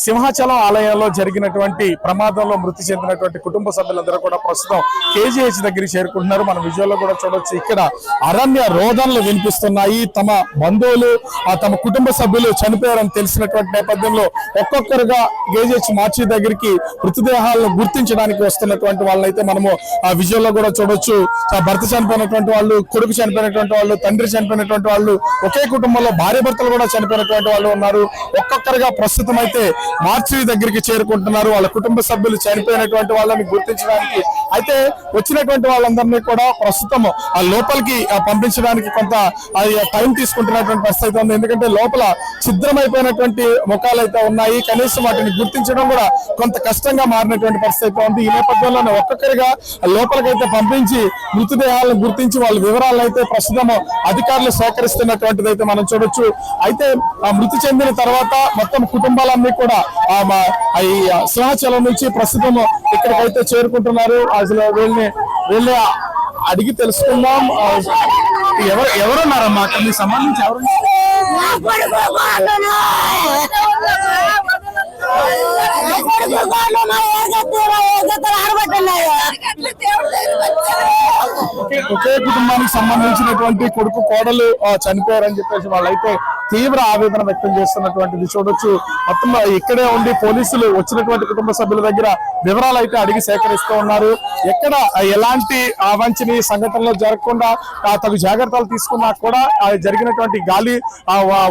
సింహాచలం ఆలయంలో జరిగినటువంటి ప్రమాదంలో మృతి చెందినటువంటి కుటుంబ సభ్యులందరూ కూడా ప్రస్తుతం కేజీహెచ్ దగ్గరికి చేరుకుంటున్నారు. మన విజువల్లో కూడా చూడొచ్చు. ఇక్కడ అరణ్య రోదనలు వినిపిస్తున్నాయి. తమ బంధువులు తమ కుటుంబ సభ్యులు చనిపోయారని తెలిసినటువంటి నేపథ్యంలో ఒక్కొక్కరుగా కేజీహెచ్ మార్చి దగ్గరికి మృతదేహాలను గుర్తించడానికి వస్తున్నటువంటి వాళ్ళైతే మనము ఆ విజువల్లో కూడా చూడొచ్చు. భర్త చనిపోయినటువంటి వాళ్ళు, కొడుకు చనిపోయినటువంటి వాళ్ళు, తండ్రి చనిపోయినటువంటి వాళ్ళు, ఒకే కుటుంబంలో భార్య భర్తలు కూడా చనిపోయినటువంటి వాళ్ళు ఉన్నారు. ఒక్కొక్కరుగా ప్రస్తుతం అయితే మార్చి దగ్గరికి చేరుకుంటున్నారు. వాళ్ళ కుటుంబ సభ్యులు చనిపోయినటువంటి వాళ్ళని గుర్తించడానికి అయితే వచ్చినటువంటి వాళ్ళందరినీ కూడా ప్రస్తుతం ఆ లోపలికి పంపించడానికి కొంత టైం తీసుకుంటున్నటువంటి పరిస్థితి అయితే ఉంది. ఎందుకంటే లోపల ఛిద్రమైపోయినటువంటి ముఖాలు అయితే ఉన్నాయి. కనీసం వాటిని గుర్తించడం కూడా కొంత కష్టంగా మారినటువంటి పరిస్థితి అయితే ఉంది. ఈ నేపథ్యంలోనే ఒక్కొక్కరిగా లోపలికైతే పంపించి మృతదేహాలను గుర్తించి వాళ్ళ వివరాలను అయితే ప్రస్తుతం అధికారులు సేకరిస్తున్నటువంటిది అయితే మనం చూడొచ్చు. అయితే మృతి చెందిన తర్వాత మొత్తం కుటుంబాలన్నీ కూడా ఈ సింహాచలం నుంచి ప్రస్తుతం ఇక్కడికైతే చేరుకుంటున్నారు. అసలు వెళ్ళి అడిగి తెలుసుకుందాం. ఎవరున్నారమ్మా అక్కడ మీకు సంబంధించి ఎవరు? ఒకే కుటుంబానికి సంబంధించినటువంటి కొడుకు కోడలు చనిపోయారని చెప్పేసి వాళ్ళైతే తీవ్ర ఆవేదన వ్యక్తం చేస్తున్నటువంటిది చూడొచ్చు. మొత్తం ఇక్కడే ఉండి పోలీసులు వచ్చినటువంటి కుటుంబ సభ్యుల దగ్గర వివరాలు అయితే అడిగి సేకరిస్తూ ఉన్నారు. ఎక్కడ ఎలాంటి అవాంఛనీయ సంఘటనలు జరగకుండా తగు జాగ్రత్తలు తీసుకున్నా కూడా జరిగినటువంటి గాలి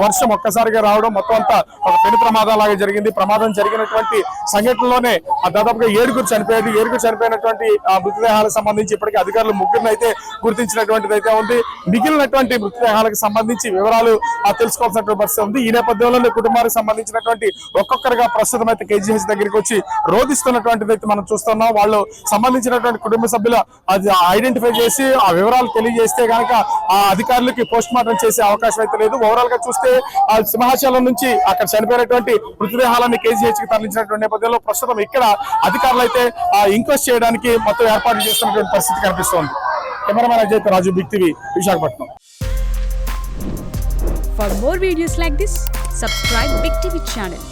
వర్షం ఒక్కసారిగా రావడం మొత్తం అంతా ఒక పెను ప్రమాదాలాగా జరిగింది. ప్రమాదం జరిగినటువంటి సంఘటనలోనే దాదాపుగా 7 చనిపోయేది. 7 చనిపోయినటువంటి మృతదేహాలకు సంబంధించి ఇప్పటికీ అధికారులు 3 అయితే గుర్తించినటువంటిది అయితే ఉంది. మిగిలినటువంటి మృతదేహాలకు సంబంధించి వివరాలు తెలుసుకోవాల్సినటువంటి పరిస్థితి ఉంది. ఈ నేపథ్యంలో కుటుంబానికి సంబంధించినటువంటి ఒక్కొక్కరుగా ప్రస్తుతం అయితే కేజీహెచ్ దగ్గరికి వచ్చి రోధిస్తున్నటువంటిది అయితే మనం చూస్తున్నాం. వాళ్ళు సంబంధించినటువంటి కుటుంబ సభ్యులు అది ఐడెంటిఫై చేసి ఆ వివరాలు తెలియజేస్తే కనుక ఆ అధికారులకి పోస్ట్ మార్టం చేసే అవకాశం అయితే లేదు. ఓవరాల్ గా చూస్తే ఆ సింహాచలం నుంచి అక్కడ చనిపోయినటువంటి మృతదేహాలను కేజీహెచ్ కి తరలించినటువంటి నేపథ్యంలో ప్రస్తుతం ఇక్కడ అధికారులు అయితే ఇంక్వెస్ట్ చేయడానికి మొత్తం ఏర్పాటు చేస్తున్నటువంటి పరిస్థితి కనిపిస్తోంది. కెమెరామెన్ అజయ్ తో Raju, big TV, Visakhapatnam. For more videos like this, subscribe Big TV channel.